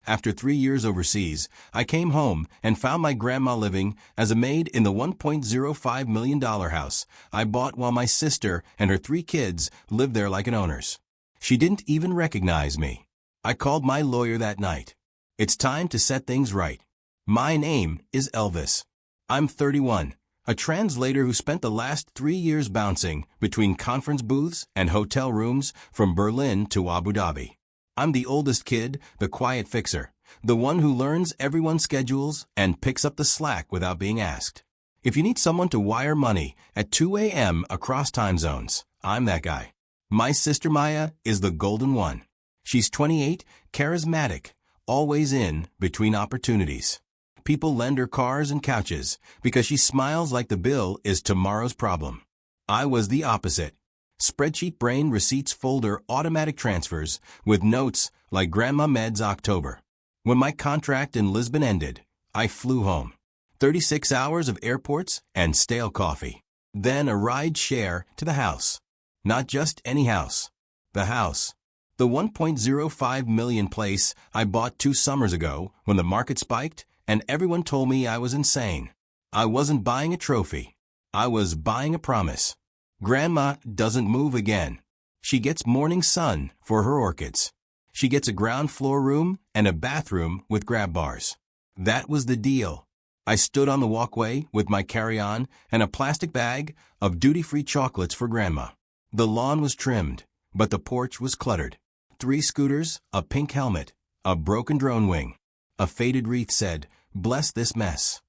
After 3 years overseas, I came home and found my grandma living as a maid in the $1.05 million house I bought while my sister and her 3 kids lived there like an owners. She didn't even recognize me. I called my lawyer that night. It's time to set things right. My name is Elvis. I'm 31, a translator who spent the last 3 years bouncing between conference booths and hotel rooms from Berlin to Abu Dhabi. I'm the oldest kid, the quiet fixer, the one who learns everyone's schedules and picks up the slack without being asked. If you need someone to wire money at 2 a.m. across time zones, I'm that guy. My sister Maya is the golden one. She's 28, charismatic, always in between opportunities. People lend her cars and couches because she smiles like the bill is tomorrow's problem. I was the opposite. Spreadsheet brain, receipts folder, automatic transfers with notes like Grandma Maid's October. When my contract in Lisbon ended, I flew home. 36 hours of airports and stale coffee. Then a ride share to the house. Not just any house. The house. The $1.05 million place I bought 2 summers ago when the market spiked and everyone told me I was insane. I wasn't buying a trophy. I was buying a promise. Grandma doesn't move again. She gets morning sun for her orchids. She gets a ground floor room and a bathroom with grab bars. That was the deal. I stood on the walkway with my carry-on and a plastic bag of duty-free chocolates for Grandma. The lawn was trimmed, but the porch was cluttered. 3 scooters, a pink helmet, a broken drone wing. A faded wreath said, "Bless this mess."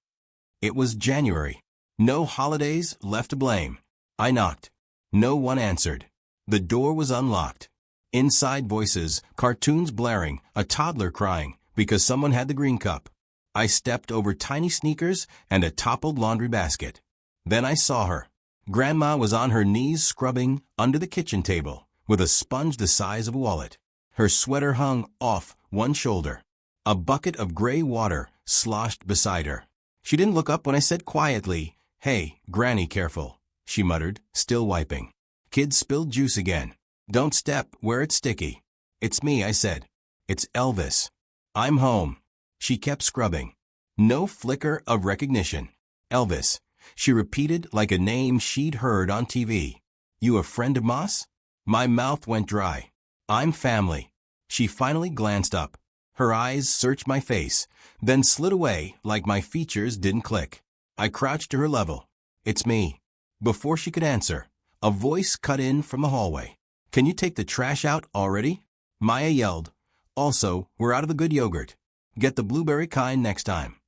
It was January. No holidays left to blame. I knocked. No one answered. The door was unlocked. Inside voices, cartoons blaring, a toddler crying because someone had the green cup. I stepped over tiny sneakers and a toppled laundry basket. Then I saw her. Grandma was on her knees scrubbing under the kitchen table with a sponge the size of a wallet. Her sweater hung off one shoulder. A bucket of gray water sloshed beside her. She didn't look up when I said quietly, "Hey, Granny, careful," she muttered, still wiping. "Kids spilled juice again. Don't step where it's sticky." "It's me," I said. "It's Elvis. I'm home." She kept scrubbing. No flicker of recognition. "Elvis," she repeated like a name she'd heard on TV. "You a friend of Moss?" My mouth went dry. "I'm family." She finally glanced up. Her eyes searched my face, then slid away like my features didn't click. I crouched to her level. "It's me." Before she could answer, a voice cut in from the hallway. "Can you take the trash out already?" Maya yelled. "Also, we're out of the good yogurt. Get the blueberry kind next time."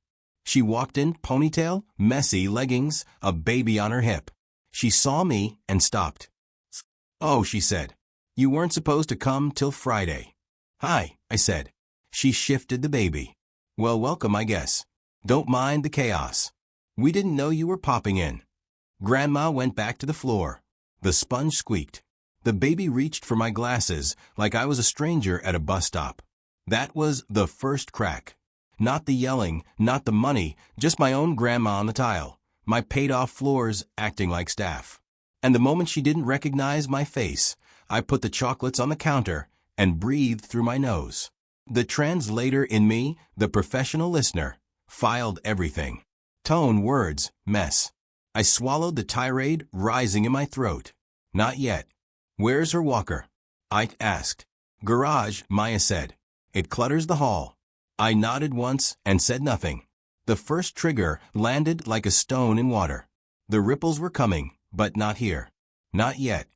She walked in, ponytail, messy leggings, a baby on her hip. She saw me and stopped. "Oh," she said. "You weren't supposed to come till Friday." "Hi," I said. She shifted the baby. "Well, welcome, I guess. Don't mind the chaos. We didn't know you were popping in." Grandma went back to the floor. The sponge squeaked. The baby reached for my glasses like I was a stranger at a bus stop. That was the first crack. Not the yelling, not the money, just my own grandma on the tile, my paid-off floors acting like staff. And the moment she didn't recognize my face, I put the chocolates on the counter and breathed through my nose. The translator in me, the professional listener, filed everything. Tone, words, mess. I swallowed the tirade rising in my throat. "Not yet." "Where's her walker?" I asked. "Garage," Maya said. "It clutters the hall." I nodded once and said nothing. The first trigger landed like a stone in water. The ripples were coming, but not here. Not yet.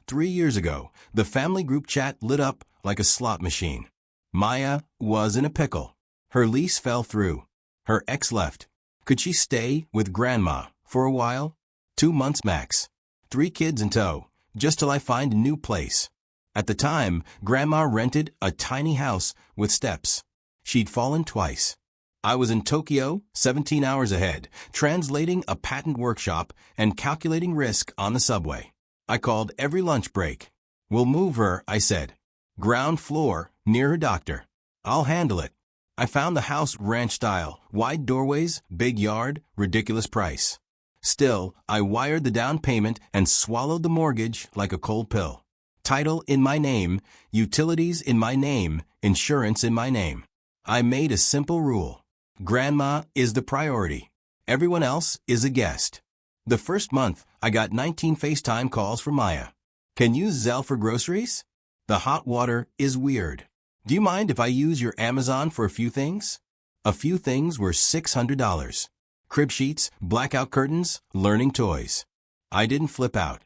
3 years ago, the family group chat lit up like a slot machine. Maya was in a pickle. Her lease fell through. Her ex left. Could she stay with Grandma for a while? 2 months max. 3 kids in tow, just till I find a new place. At the time, Grandma rented a tiny house with steps. She'd fallen twice. I was in Tokyo, 17 hours ahead, translating a patent workshop and calculating risk on the subway. I called every lunch break. "We'll move her," I said. "Ground floor, near her doctor. I'll handle it." I found the house ranch style, wide doorways, big yard, ridiculous price. Still, I wired the down payment and swallowed the mortgage like a cold pill. Title in my name, utilities in my name, insurance in my name. I made a simple rule. Grandma is the priority. Everyone else is a guest. The first month, I got 19 FaceTime calls from Maya. Can you Zelle for groceries? The hot water is weird. Do you mind if I use your Amazon for a few things? A few things were $600. Crib sheets, blackout curtains, learning toys. I didn't flip out.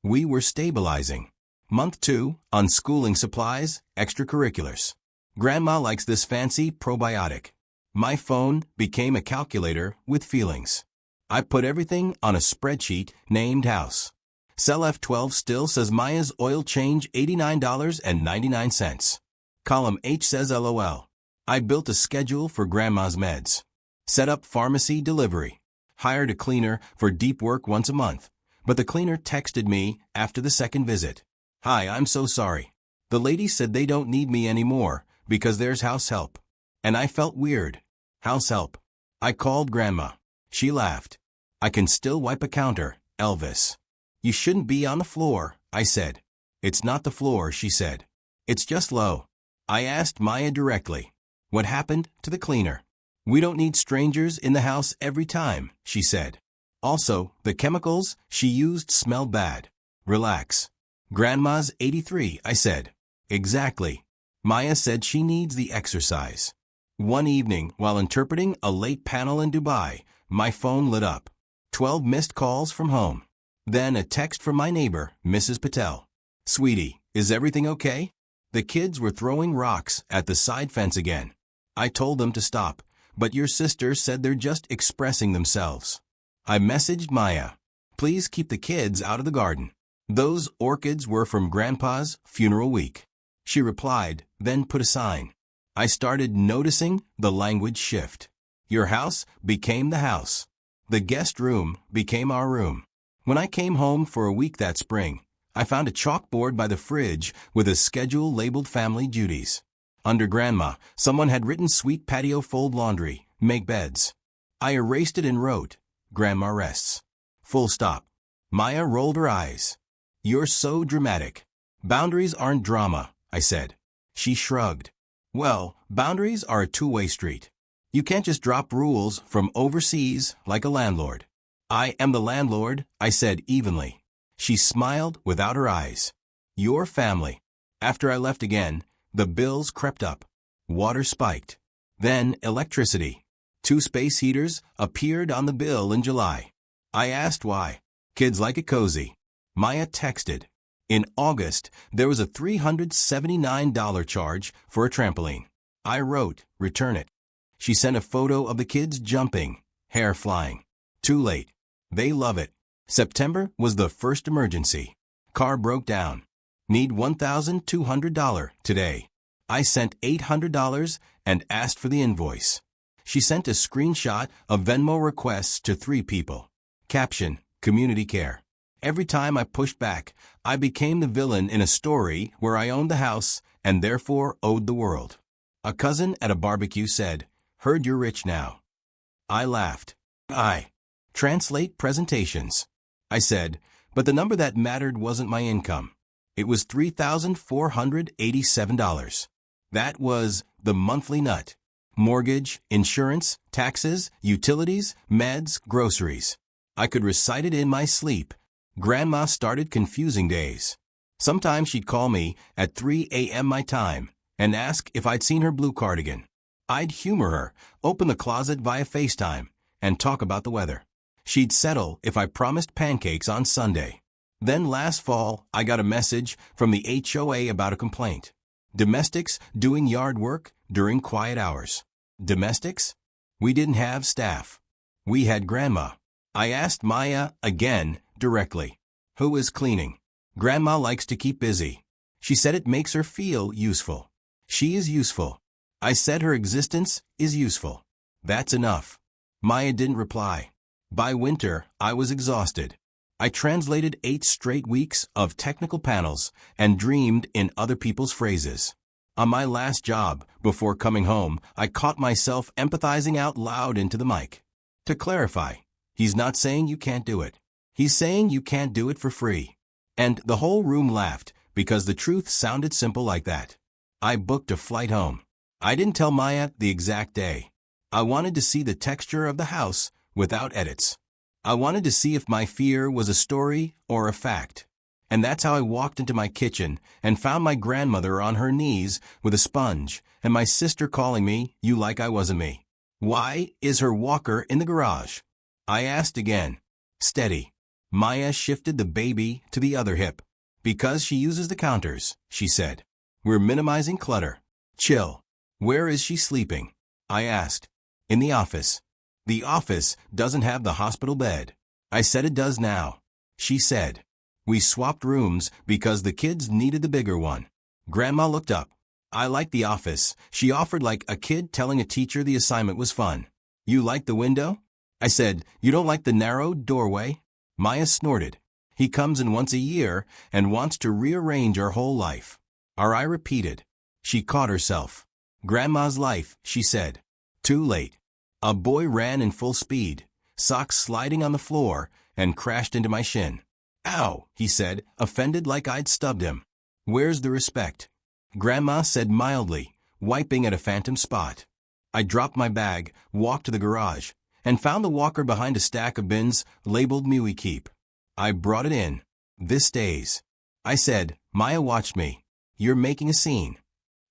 We were stabilizing. Month 2, unschooling supplies, extracurriculars. Grandma likes this fancy probiotic. My phone became a calculator with feelings. I put everything on a spreadsheet named House. Cell F12 still says Maya's oil change $89.99. Column H says LOL. I built a schedule for Grandma's meds. Set up pharmacy delivery. Hired a cleaner for deep work once a month. But the cleaner texted me after the second visit. Hi, I'm so sorry. The lady said they don't need me anymore because there's house help. And I felt weird. House help. I called Grandma. She laughed. I can still wipe a counter, Elvis. You shouldn't be on the floor, I said. It's not the floor, she said. It's just low. I asked Maya directly. What happened to the cleaner? We don't need strangers in the house every time, she said. Also, the chemicals she used smelled bad. Relax. Grandma's 83, I said. Exactly. Maya said she needs the exercise. One evening, while interpreting a late panel in Dubai, my phone lit up. 12 missed calls from home. Then a text from my neighbor, Mrs. Patel. Sweetie, is everything okay? The kids were throwing rocks at the side fence again. I told them to stop, but your sister said they're just expressing themselves. I messaged Maya. Please keep the kids out of the garden. Those orchids were from Grandpa's funeral week. She replied, then put a sign. I started noticing the language shift. Your house became the house. The guest room became our room. When I came home for a week that spring, I found a chalkboard by the fridge with a schedule labeled family duties. Under Grandma, someone had written sweet patio fold laundry, make beds. I erased it and wrote, Grandma rests. Full stop. Maya rolled her eyes. You're so dramatic. Boundaries aren't drama, I said. She shrugged. Well, boundaries are a two-way street. You can't just drop rules from overseas like a landlord. I am the landlord, I said evenly. She smiled without her eyes. Your family. After I left again, the bills crept up. Water spiked. Then electricity. 2 space heaters appeared on the bill in July. I asked why. Kids like it cozy. Maya texted. In August, there was a $379 charge for a trampoline. I wrote, return it. She sent a photo of the kids jumping, hair flying. Too late. They love it. September was the first emergency. Car broke down. Need $1,200 today. I sent $800 and asked for the invoice. She sent a screenshot of Venmo requests to 3 people. Caption, community care. Every time I pushed back, I became the villain in a story where I owned the house and therefore owed the world. A cousin at a barbecue said, heard you're rich now. I laughed. I translate presentations. I said, but the number that mattered wasn't my income. It was $3,487. That was the monthly nut. Mortgage, insurance, taxes, utilities, meds, groceries. I could recite it in my sleep. Grandma started confusing days. Sometimes she'd call me at 3 a.m. my time and ask if I'd seen her blue cardigan. I'd humor her, open the closet via FaceTime, and talk about the weather. She'd settle if I promised pancakes on Sunday. Then last fall, I got a message from the HOA about a complaint. Domestics doing yard work during quiet hours. Domestics? We didn't have staff. We had Grandma. I asked Maya again directly. Who is cleaning? Grandma likes to keep busy. She said it makes her feel useful. She is useful. I said her existence is useful. That's enough. Maya didn't reply. By winter, I was exhausted. I translated 8 straight weeks of technical panels and dreamed in other people's phrases. On my last job, before coming home, I caught myself empathizing out loud into the mic. To clarify, he's not saying you can't do it. He's saying you can't do it for free. And the whole room laughed because the truth sounded simple like that. I booked a flight home. I didn't tell Maya the exact day. I wanted to see the texture of the house without edits. I wanted to see if my fear was a story or a fact. And that's how I walked into my kitchen and found my grandmother on her knees with a sponge and my sister calling me, "You like I wasn't me." "Why is her walker in the garage?" I asked again. Steady. Maya shifted the baby to the other hip. "Because she uses the counters," she said. "We're minimizing clutter." "Chill. Where is she sleeping?" I asked. "In the office." "The office doesn't have the hospital bed." I said it does now. She said. "We swapped rooms because the kids needed the bigger one." Grandma looked up. "I like the office," she offered like a kid telling a teacher the assignment was fun. "You like the window?" I said. "You don't like the narrow doorway?" Maya snorted. "He comes in once a year and wants to rearrange our whole life." I repeated. She caught herself. "Grandma's life," she said. Too late. A boy ran in full speed, socks sliding on the floor, and crashed into my shin. "Ow," he said, offended like I'd stubbed him. "Where's the respect?" Grandma said mildly, wiping at a phantom spot. I dropped my bag, walked to the garage, and found the walker behind a stack of bins labeled Mewy Keep. I brought it in. "This stays." I said. Maya watched me. "You're making a scene."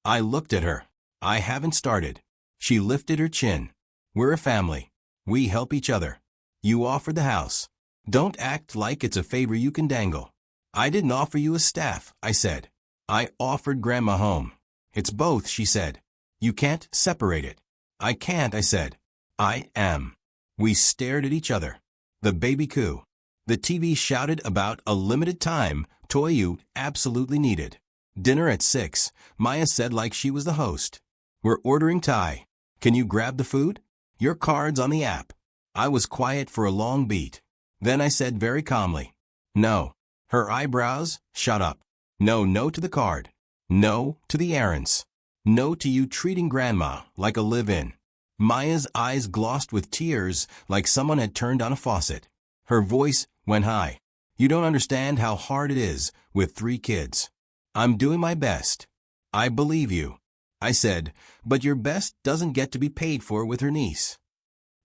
I looked at her. "I haven't started." She lifted her chin. "We're a family. We help each other. You offered the house. Don't act like it's a favor you can dangle." "I didn't offer you a staff," I said. "I offered Grandma home." "It's both," she said. "You can't separate it." "I can't," I said. "I am." We stared at each other. The baby coo. The TV shouted about a limited time toy you absolutely needed. "Dinner at 6, Maya said like she was the host. "We're ordering Thai. Can you grab the food? Your card's on the app." I was quiet for a long beat. Then I said very calmly, "No." Her eyebrows shot up. No to the card. No to the errands. No to you treating Grandma like a live-in." Maya's eyes glossed with tears like someone had turned on a faucet. Her voice went high. "You don't understand how hard it is with 3 kids. I'm doing my best." "I believe you." I said, "But your best doesn't get to be paid for with her niece."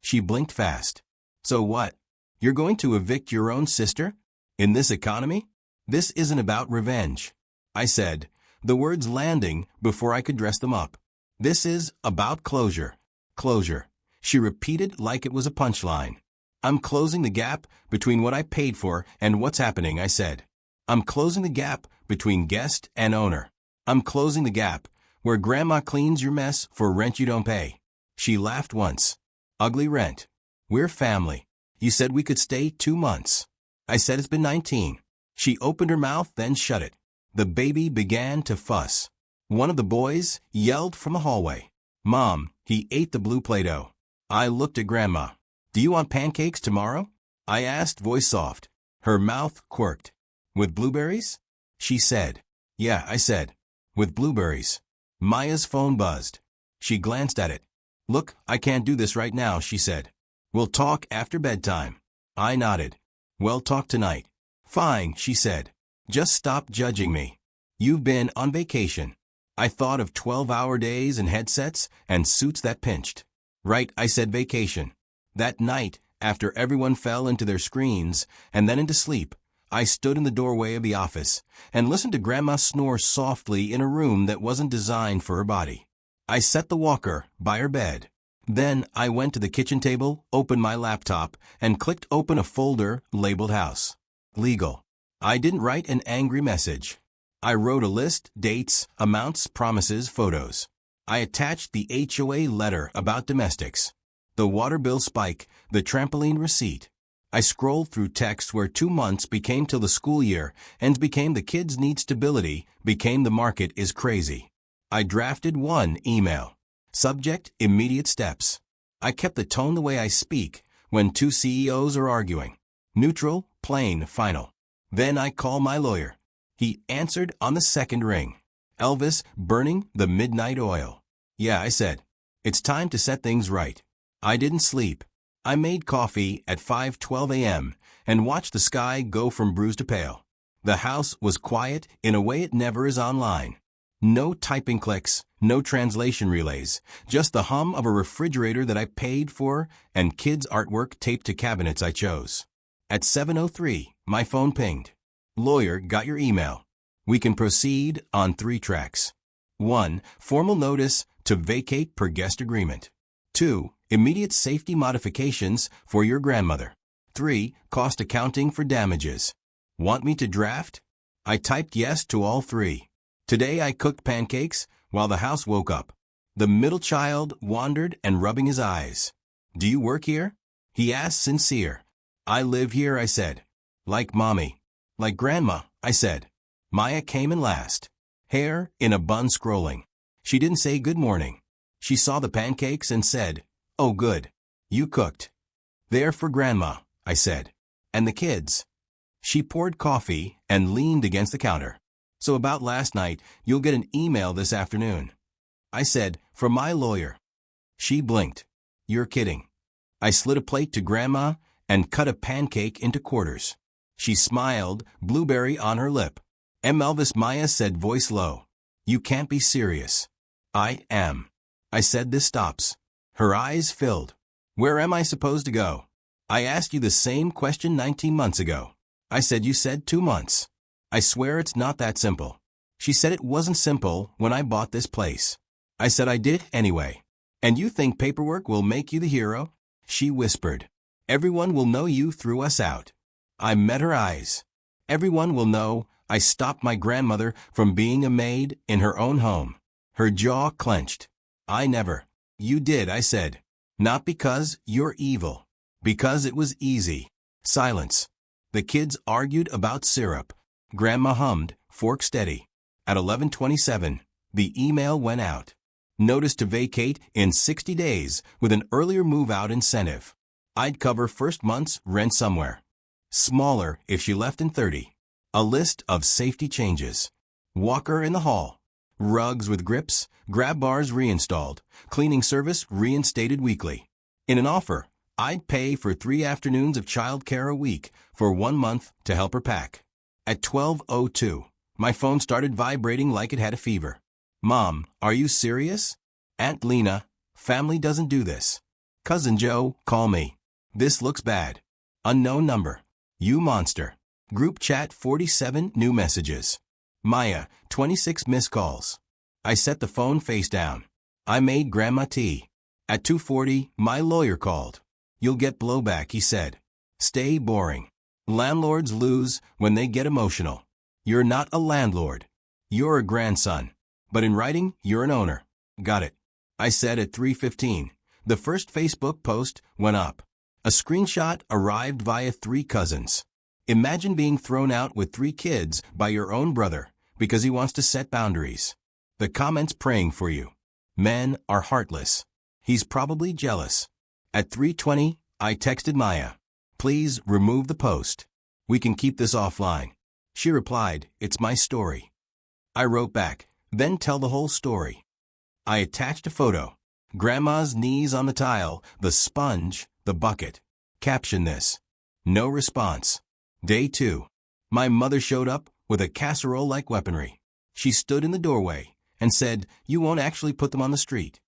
She blinked fast. "So what? You're going to evict your own sister? In this economy? This isn't about revenge." I said, the words landing before I could dress them up. "This is about closure." "Closure," she repeated like it was a punchline. "I'm closing the gap between what I paid for and what's happening," I said. "I'm closing the gap between guest and owner. I'm closing the gap where Grandma cleans your mess for rent you don't pay." She laughed once. "Ugly rent. We're family. You said we could stay 2 months." I said it's been 19. She opened her mouth, then shut it. The baby began to fuss. One of the boys yelled from the hallway, "Mom, he ate the blue Play-Doh." I looked at Grandma. "Do you want pancakes tomorrow?" I asked, voice soft. Her mouth quirked. "With blueberries?" She said. "Yeah," I said. "With blueberries." Maya's phone buzzed. She glanced at it. "Look, I can't do this right now," she said. "We'll talk after bedtime." I nodded. "We'll talk tonight." "Fine," she said. "Just stop judging me. You've been on vacation." I thought of 12-hour days and headsets and suits that pinched. "Right," I said, "vacation." That night, after everyone fell into their screens and then into sleep, I stood in the doorway of the office and listened to Grandma snore softly in a room that wasn't designed for her body. I set the walker by her bed. Then I went to the kitchen table, opened my laptop, and clicked open a folder labeled House. Legal. I didn't write an angry message. I wrote a list, dates, amounts, promises, photos. I attached the HOA letter about domestics, the water bill spike, the trampoline receipt. I scrolled through text where 2 months became till the school year, and became the kids need stability, became the market is crazy. I drafted one email. Subject, immediate steps. I kept the tone the way I speak when 2 CEOs are arguing. Neutral, plain, final. Then I call my lawyer. He answered on the second ring. Elvis, burning the midnight oil. "Yeah," I said. "It's time to set things right." I didn't sleep. I made coffee at 5:12 a.m. and watched the sky go from bruised to pale. The house was quiet in a way it never is online. No typing clicks, no translation relays, just the hum of a refrigerator that I paid for and kids' artwork taped to cabinets I chose. At 7:03, my phone pinged. Lawyer, got your email. We can proceed on 3 tracks. 1. Formal notice to vacate per guest agreement. 2. Immediate safety modifications for your grandmother. 3. Cost accounting for damages. Want me to draft? I typed yes to all 3. Today I cooked pancakes while the house woke up. The middle child wandered and rubbing his eyes. Do you work here? He asked, sincere. I live here, I said. Like mommy. Like grandma, I said. Maya came in last. Hair in a bun scrolling. She didn't say good morning. She saw the pancakes and said, oh good. You cooked. They're for grandma, I said. And the kids. She poured coffee and leaned against the counter. So about last night, you'll get an email this afternoon. I said, from my lawyer. She blinked. You're kidding. I slid a plate to grandma and cut a pancake into quarters. She smiled, blueberry on her lip. Elvis, Maya said, voice low. You can't be serious. I am. I said, this stops. Her eyes filled. Where am I supposed to go? I asked you the same question 19 months ago. I said, you said 2 months. I swear it's not that simple. She said it wasn't simple when I bought this place. I said I did anyway. And you think paperwork will make you the hero? She whispered. Everyone will know you threw us out. I met her eyes. Everyone will know I stopped my grandmother from being a maid in her own home. Her jaw clenched. I never. You did, I said. Not because you're evil. Because it was easy. Silence. The kids argued about syrup. Grandma hummed, fork steady. At 11:27, the email went out. Notice to vacate in 60 days with an earlier move-out incentive. I'd cover first month's rent somewhere. Smaller if she left in 30. A list of safety changes. Walker in the hall. Rugs with grips, grab bars reinstalled, cleaning service reinstated weekly. In an offer, I'd pay for 3 afternoons of childcare a week for 1 month to help her pack. At 12:02, my phone started vibrating like it had a fever. Mom, are you serious? Aunt Lena, family doesn't do this. Cousin Joe, call me. This looks bad. Unknown number. You monster. Group chat 47 new messages. Maya, 26 missed calls. I set the phone face down. I made grandma tea. At 2:40, my lawyer called. You'll get blowback, he said. Stay boring. Landlords lose when they get emotional. You're not a landlord. You're a grandson. But in writing, you're an owner. Got it. I said at 3:15. The first Facebook post went up. A screenshot arrived via 3 cousins. Imagine being thrown out with 3 kids by your own brother because he wants to set boundaries. The comments praying for you. Men are heartless. He's probably jealous. At 3:20, I texted Maya. Please remove the post. We can keep this offline. She replied, it's my story. I wrote back, then tell the whole story. I attached a photo. Grandma's knees on the tile, the sponge, the bucket. Caption this. No response. Day 2. My mother showed up with a casserole-like weaponry. She stood in the doorway and said, you won't actually put them on the street.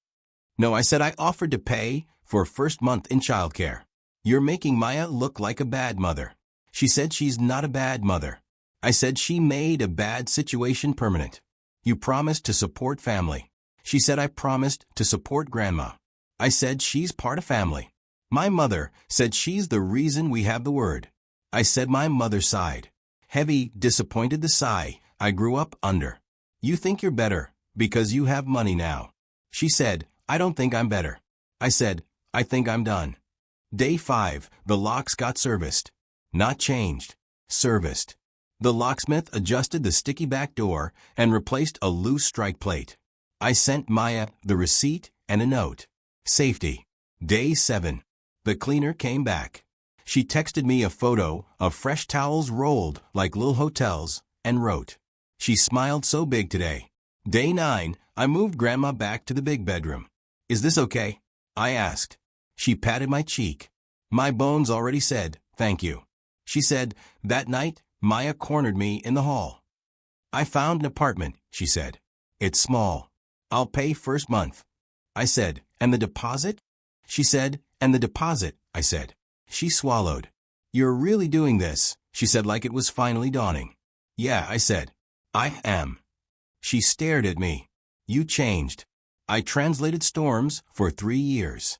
No, I said I offered to pay for first month in childcare. You're making Maya look like a bad mother. She said she's not a bad mother. I said she made a bad situation permanent. You promised to support family. She said I promised to support grandma. I said she's part of family. My mother said she's the reason we have the word. I said my mother sighed. Heavy, disappointed the sigh I grew up under. You think you're better because you have money now. She said, I don't think I'm better. I said, I think I'm done. Day 5, the locks got serviced. Not changed. Serviced. The locksmith adjusted the sticky back door and replaced a loose strike plate. I sent Maya the receipt and a note. Safety. Day 7. The cleaner came back. She texted me a photo of fresh towels rolled like little hotels and wrote, she smiled so big today. Day 9, I moved grandma back to the big bedroom. Is this okay? I asked. She patted my cheek. My bones already said, thank you. She said, that night, Maya cornered me in the hall. I found an apartment, she said. It's small. I'll pay first month. I said, and the deposit? She said, and the deposit, I said. She swallowed. You're really doing this, she said like it was finally dawning. Yeah, I said. I am. She stared at me. You changed. I translated storms for 3 years.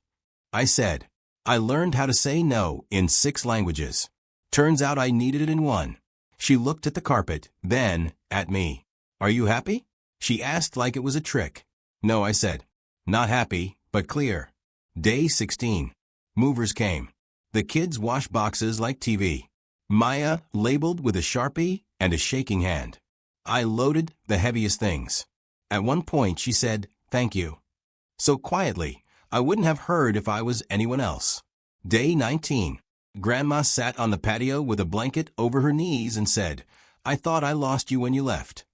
I said. I learned how to say no in 6 languages. Turns out I needed it in 1. She looked at the carpet, then at me. Are you happy? She asked like it was a trick. No, I said. Not happy, but clear. Day 16. Movers came. The kids wash boxes like TV. Maya labeled with a Sharpie and a shaking hand. I loaded the heaviest things. At one point she said, thank you. So quietly, I wouldn't have heard if I was anyone else. Day 19. Grandma sat on the patio with a blanket over her knees and said, I thought I lost you when you left.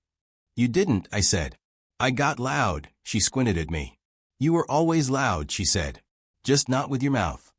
You didn't, I said. I got loud, she squinted at me. You were always loud, she said. Just not with your mouth.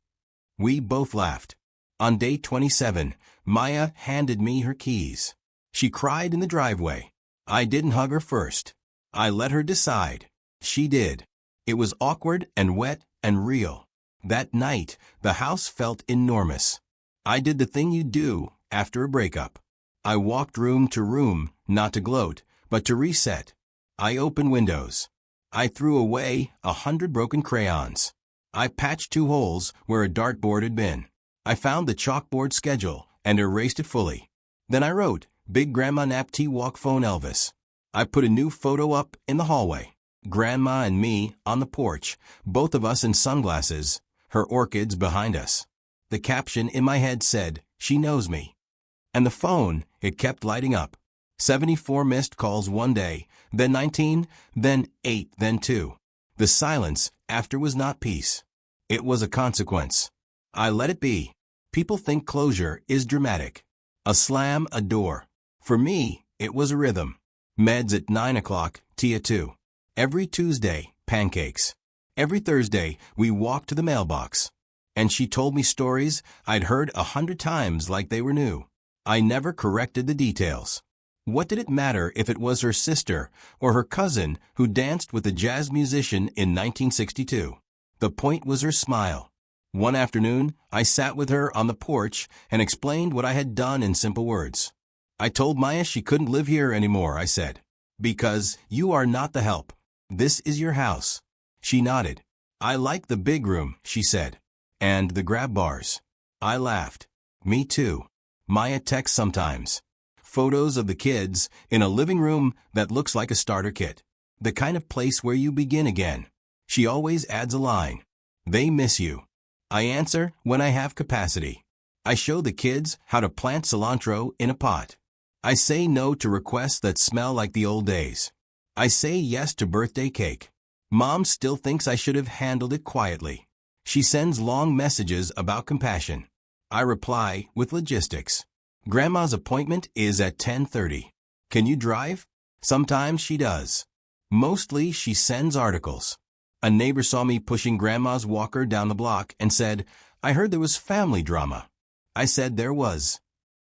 We both laughed. On day 27, Maya handed me her keys. She cried in the driveway. I didn't hug her first. I let her decide. She did. It was awkward and wet and real. That night, the house felt enormous. I did the thing you do after a breakup. I walked room to room, not to gloat, but to reset. I opened windows. I threw away 100 broken crayons. I patched 2 holes where a dartboard had been. I found the chalkboard schedule and erased it fully. Then I wrote, Big Grandma Nap Tea Walk Phone Elvis. I put a new photo up in the hallway. Grandma and me on the porch, both of us in sunglasses, her orchids behind us. The caption in my head said, she knows me. And the phone, it kept lighting up. 74 missed calls one day, then 19, then 8, then 2. The silence after was not peace. It was a consequence. I let it be. People think closure is dramatic. A slam, a door. For me, it was a rhythm. Meds at 9 o'clock, tea at 2. Every Tuesday, pancakes. Every Thursday, we walked to the mailbox. And she told me stories I'd heard 100 times like they were new. I never corrected the details. What did it matter if it was her sister or her cousin who danced with a jazz musician in 1962? The point was her smile. One afternoon, I sat with her on the porch and explained what I had done in simple words. I told Maya she couldn't live here anymore, I said. Because you are not the help. This is your house. She nodded. I like the big room, she said. And the grab bars. I laughed. Me too. Maya texts sometimes. Photos of the kids in a living room that looks like a starter kit. The kind of place where you begin again. She always adds a line. They miss you. I answer when I have capacity. I show the kids how to plant cilantro in a pot. I say no to requests that smell like the old days. I say yes to birthday cake. Mom still thinks I should have handled it quietly. She sends long messages about compassion. I reply with logistics. Grandma's appointment is at 10:30. Can you drive? Sometimes she does. Mostly she sends articles. A neighbor saw me pushing Grandma's walker down the block and said, I heard there was family drama. I said there was.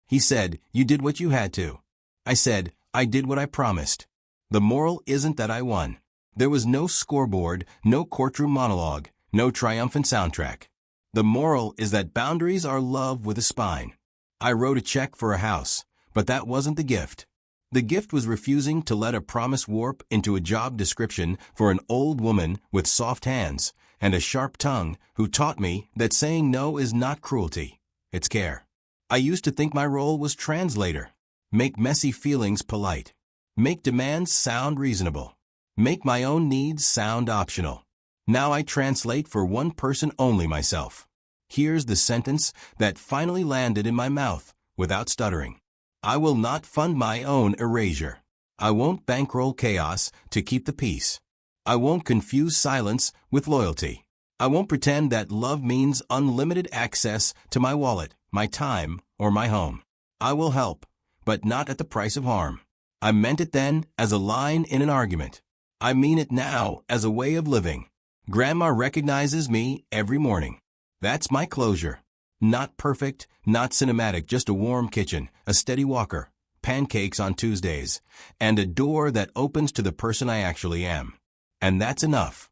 He said, you did what you had to. I said, I did what I promised. The moral isn't that I won. There was no scoreboard, no courtroom monologue, no triumphant soundtrack. The moral is that boundaries are love with a spine. I wrote a check for a house, but that wasn't the gift. The gift was refusing to let a promise warp into a job description for an old woman with soft hands and a sharp tongue who taught me that saying no is not cruelty, it's care. I used to think my role was translator. Make messy feelings polite. Make demands sound reasonable. Make my own needs sound optional. Now I translate for one person only myself. Here's the sentence that finally landed in my mouth without stuttering. I will not fund my own erasure. I won't bankroll chaos to keep the peace. I won't confuse silence with loyalty. I won't pretend that love means unlimited access to my wallet, my time, or my home. I will help, but not at the price of harm. I meant it then as a line in an argument. I mean it now as a way of living. Grandma recognizes me every morning. That's my closure. Not perfect, not cinematic, just a warm kitchen, a steady walker, pancakes on Tuesdays, and a door that opens to the person I actually am. And that's enough.